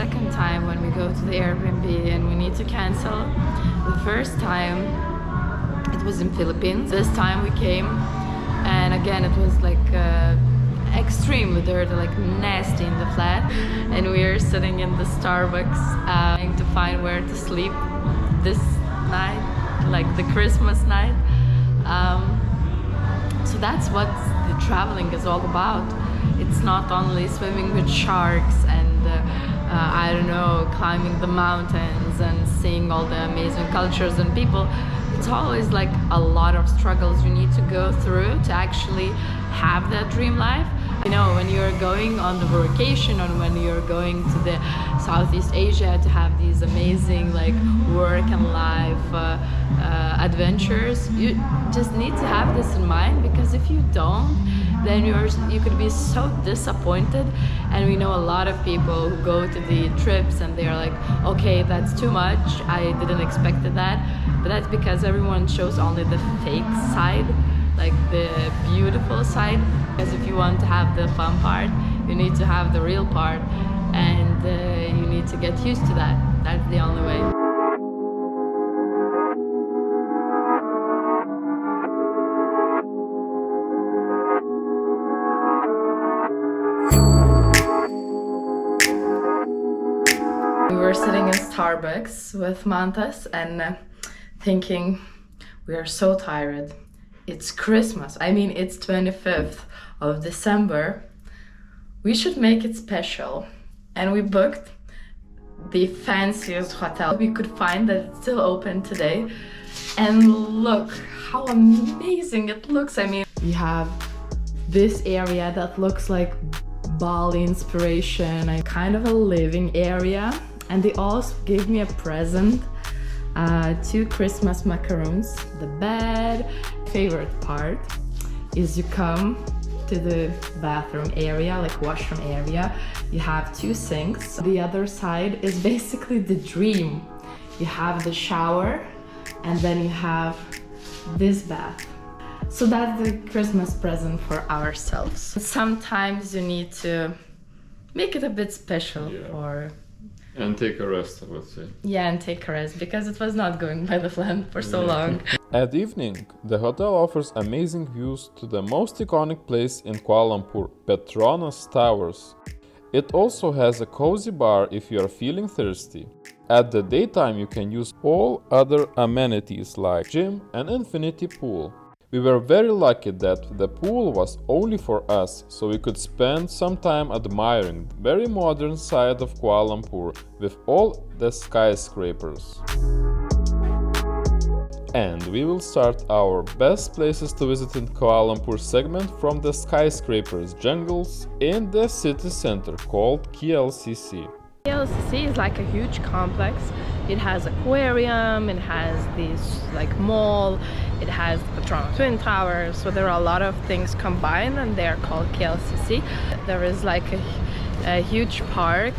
second time when we go to the Airbnb and we need to cancel. The first time it was in Philippines. This time we came and again it was like extremely dirty, like nasty in the flat, and we are sitting in the Starbucks trying to find where to sleep this night, like the Christmas night. So that's what the traveling is all about. It's not only swimming with sharks and I don't know, climbing the mountains and seeing all the amazing cultures and people. It's always like a lot of struggles you need to go through to actually have that dream life. You know, when you're going on the vacation or when you're going to the Southeast Asia to have these amazing like work and life adventures, you just need to have this in mind, because if you don't, then you could be so disappointed. And we know a lot of people who go to the trips and they're like, okay, that's too much, I didn't expect that. But that's because everyone shows only the fake side, like the beautiful side. Because if you want to have the fun part, you need to have the real part, and you need to get used to that. That's the only way. We were sitting in Starbucks with Mantas and thinking, we are so tired. It's Christmas. I mean, it's 25th of December. We should make it special. And we booked the fanciest hotel we could find that it's still open today. And look how amazing it looks. I mean, we have this area that looks like Bali inspiration and kind of a living area. And they also gave me a present, 2 Christmas macaroons. The bed. Favorite part is you come to the bathroom area, like washroom area. You have 2 sinks. The other side is basically the dream. You have the shower and then you have this bath. So that's the Christmas present for ourselves. Sometimes you need to make it a bit special for... And take a rest, I would say. Yeah, and take a rest, because it was not going by the plan for so long. At evening, the hotel offers amazing views to the most iconic place in Kuala Lumpur, Petronas Towers. It also has a cozy bar if you are feeling thirsty. At the daytime, you can use all other amenities like gym and infinity pool. We were very lucky that the pool was only for us, so we could spend some time admiring the very modern side of Kuala Lumpur with all the skyscrapers. And we will start our best places to visit in Kuala Lumpur segment from the skyscrapers jungles in the city center called KLCC. KLCC is like a huge complex. It has aquarium, it has this like mall, it has Petronas Twin Towers, so there are a lot of things combined and they're called KLCC. There is like a huge park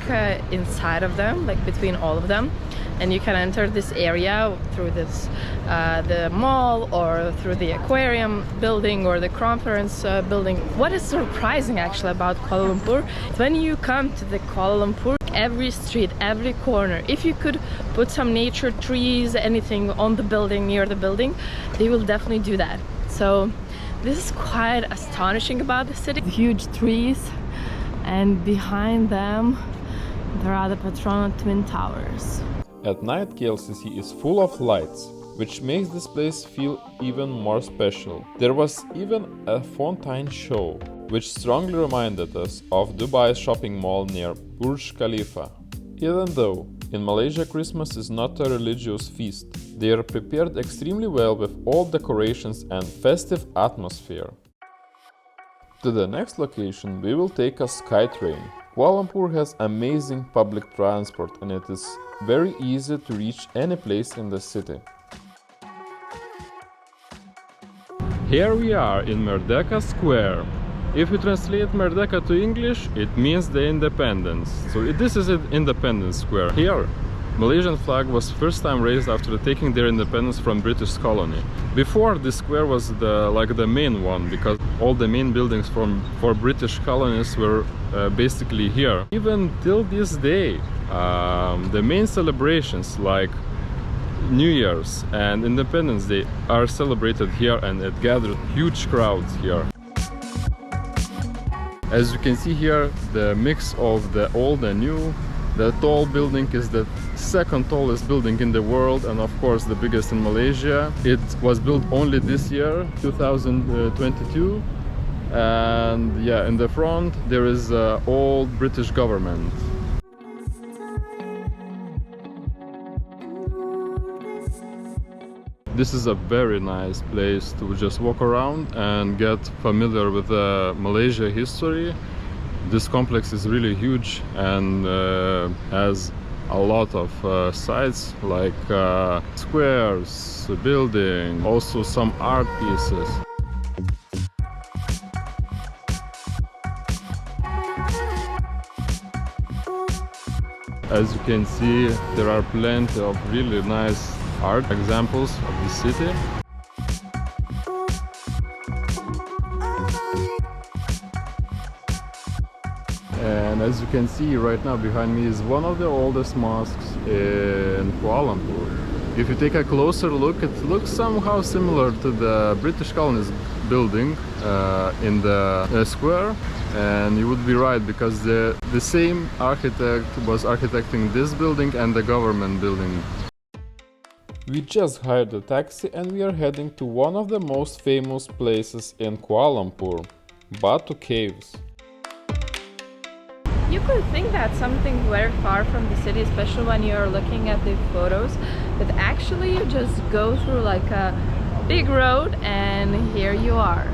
inside of them, like between all of them, and you can enter this area through this the mall or through the aquarium building or the conference building. What is surprising actually about Kuala Lumpur, when you come to the Kuala Lumpur, every street, every corner, if you could put some nature trees, anything on the building, near the building, they will definitely do that. So this is quite astonishing about the city. Huge trees, and behind them there are the Petronas Twin Towers. At night, KLCC is full of lights, which makes this place feel even more special. There was even a fontaine show, which strongly reminded us of Dubai's shopping mall near Burj Khalifa. Even though in Malaysia Christmas is not a religious feast, they are prepared extremely well with all decorations and festive atmosphere. To the next location we will take a SkyTrain. Kuala Lumpur has amazing public transport and it is very easy to reach any place in the city. Here we are in Merdeka Square. If we translate Merdeka to English, it means the independence. So this is an Independence Square. Here, Malaysian flag was first time raised after taking their independence from British colony. Before, this square was the main one, because all the main buildings for British colonies were basically here. Even till this day, The main celebrations like New Year's and Independence Day are celebrated here, and it gathered huge crowds here. As you can see here, the mix of the old and new. The tall building is the second tallest building in the world, and of course the biggest in Malaysia. It was built only this year, 2022. And yeah, in the front there is old British government. This is a very nice place to just walk around and get familiar with Malaysia history. This complex is really huge and has a lot of sites like squares, building, also some art pieces. As you can see, there are plenty of really nice art examples of the city. And as you can see right now behind me is one of the oldest mosques in Kuala Lumpur. If you take a closer look, it looks somehow similar to the British colonies building in the square. And you would be right, because the same architect was architecting this building and the government building. We just hired a taxi and we are heading to one of the most famous places in Kuala Lumpur, Batu Caves. You could think that's something very far from the city, especially when you're looking at the photos, but actually you just go through like a big road and here you are.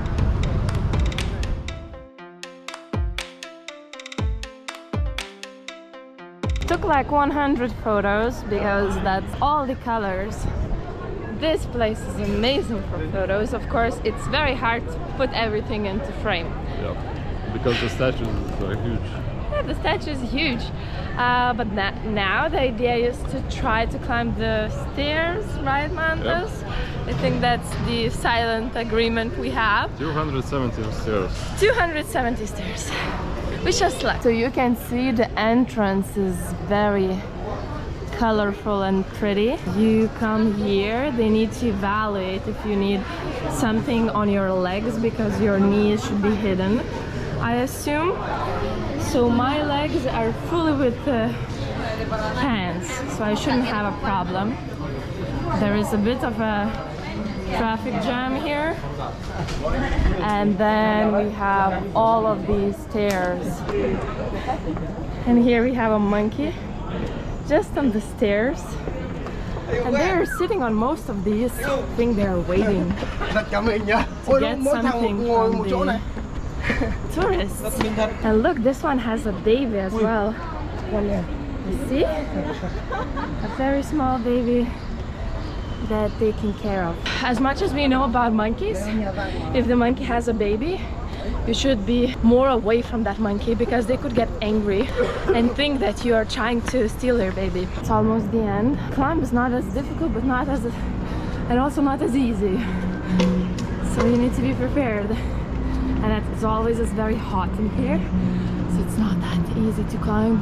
Took like 100 photos because that's all the colors. This place is amazing for photos. Of course, it's very hard to put everything into frame. Yeah, because the statues are huge. Yeah, the statue is huge. But now the idea is to try to climb the stairs, right, Mantas? Yep. I think that's the silent agreement we have. 270 stairs. 270 stairs. Wish us luck. So you can see the entrance is very colorful and pretty. You come here, they need to evaluate if you need something on your legs because your knees should be hidden, I assume. So my legs are fully with pants, so I shouldn't have a problem. There is a bit of a traffic jam here, and then we have all of these stairs, and here we have a monkey just on the stairs, and they're sitting on most of these. I think they're waiting to get something from the tourists. And look, this one has a baby as well. You see? A very small baby that taken care of. As much as we know about monkeys, if the monkey has a baby, you should be more away from that monkey because they could get angry and think that you are trying to steal their baby. It's almost the end. Climb is not as difficult, but not as and also not as easy. So you need to be prepared. And as always, it's very hot in here, so it's not that easy to climb.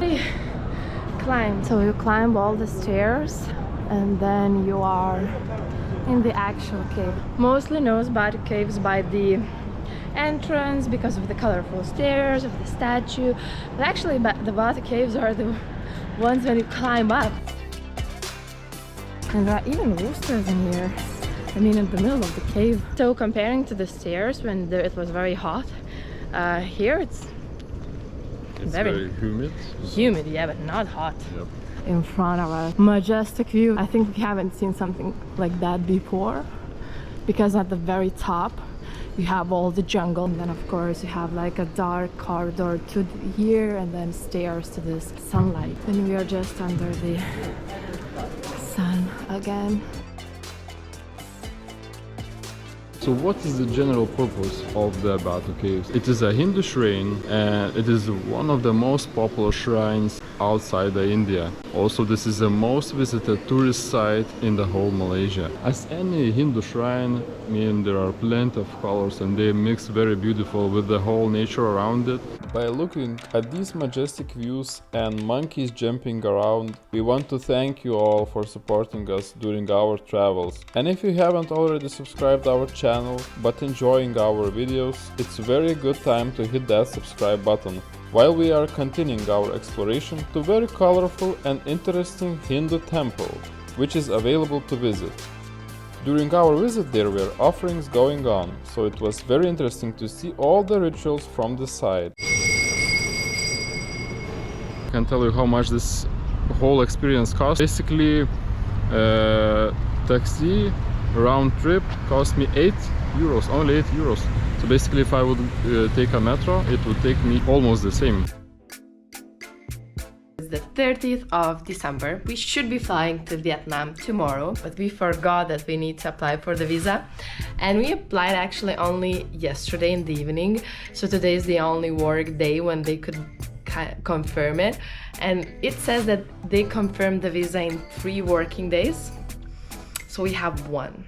So you climb all the stairs and then you are in the actual cave. Mostly knows Batu Caves by the entrance because of the colorful stairs, of the statue, but actually the Batu Caves are the ones when you climb up. And there are even roosters in here. I mean, in the middle of the cave. So comparing to the stairs when it was very hot, here it's very humid. Humid, yeah, but not hot. Yep. In front of a majestic view. I think we haven't seen something like that before, because at the very top you have all the jungle, and then of course you have like a dark corridor to here and then stairs to this sunlight. And we are just under the sun again. So what is the general purpose of the Batu Caves? It is a Hindu shrine and it is one of the most popular shrines outside India. Also, this is the most visited tourist site in the whole Malaysia. As any Hindu shrine, I mean, there are plenty of colors and they mix very beautiful with the whole nature around it. By looking at these majestic views and monkeys jumping around, we want to thank you all for supporting us during our travels. And if you haven't already subscribed our channel but enjoying our videos, it's a very good time to hit that subscribe button while we are continuing our exploration to very colorful and interesting Hindu temple, which is available to visit. During our visit there were offerings going on, so it was very interesting to see all the rituals from the side. I can tell you how much this whole experience cost. Basically, taxi round trip cost me 8 euros, only 8 euros. So basically if I would take a metro, it would take me almost the same. It's the 30th of December. We should be flying to Vietnam tomorrow, but we forgot that we need to apply for the visa. And we applied actually only yesterday in the evening. So today is the only work day when they could confirm it. And it says that they confirmed the visa in 3 working days. So we have 1.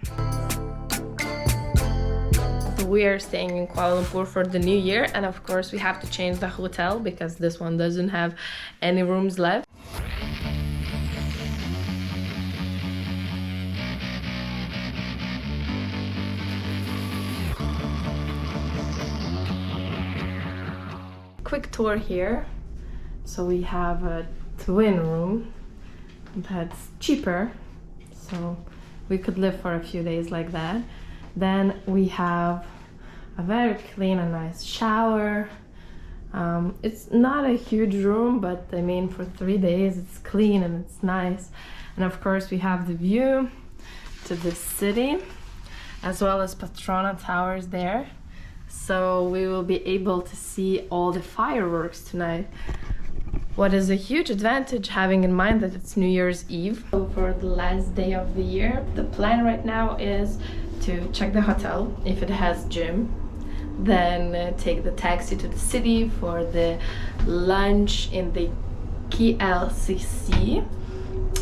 We are staying in Kuala Lumpur for the new year, and of course we have to change the hotel because this one doesn't have any rooms left. Quick tour here. So we have a twin room that's cheaper, so we could live for a few days like that. Then we have a very clean and nice shower. It's not a huge room, but I mean for 3 days it's clean and it's nice. And of course we have the view to the city as well as Patrona Towers there. So we will be able to see all the fireworks tonight. What is a huge advantage having in mind that it's New Year's Eve. So for the last day of the year, the plan right now is to check the hotel if it has gym, then take the taxi to the city for the lunch in the KLCC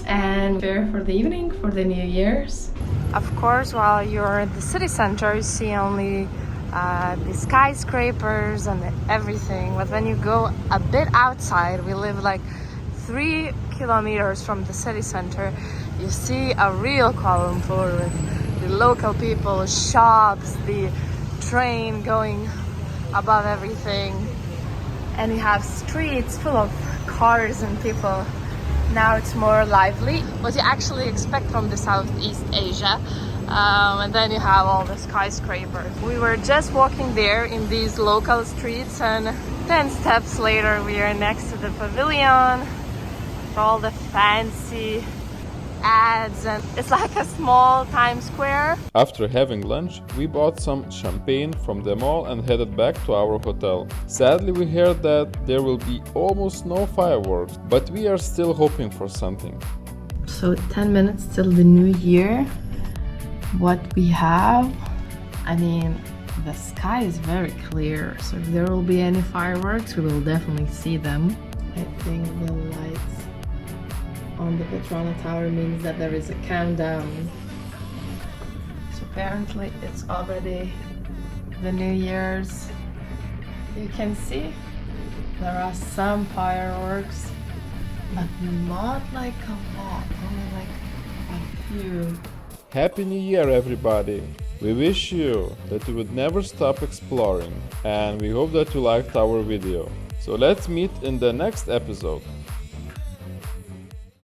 and prepare for the evening for the New Year's. Of course, while you're at the city center, you see only the skyscrapers and everything, but when you go a bit outside, we live like 3 kilometers from the city center, you see a real Kuala Lumpur with the local people, shops, the train going above everything, and you have streets full of cars and people. Now it's more lively, what you actually expect from the Southeast Asia. And then you have all the skyscrapers. We were just walking there in these local streets, and 10 steps later we are next to the pavilion for all the fancy ads, and it's like a small Times Square. After having lunch, we bought some champagne from the mall and headed back to our hotel. Sadly, we heard that there will be almost no fireworks, but we are still hoping for something. So 10 minutes till the new year. What we have, I mean, the sky is very clear, so if there will be any fireworks, we will definitely see them. I think the lights on the Patrona Tower means that there is a countdown. So apparently it's already the New Year's. You can see there are some fireworks, but not like a lot, only like a few. Happy New Year, everybody! We wish you that you would never stop exploring, and we hope that you liked our video. So let's meet in the next episode.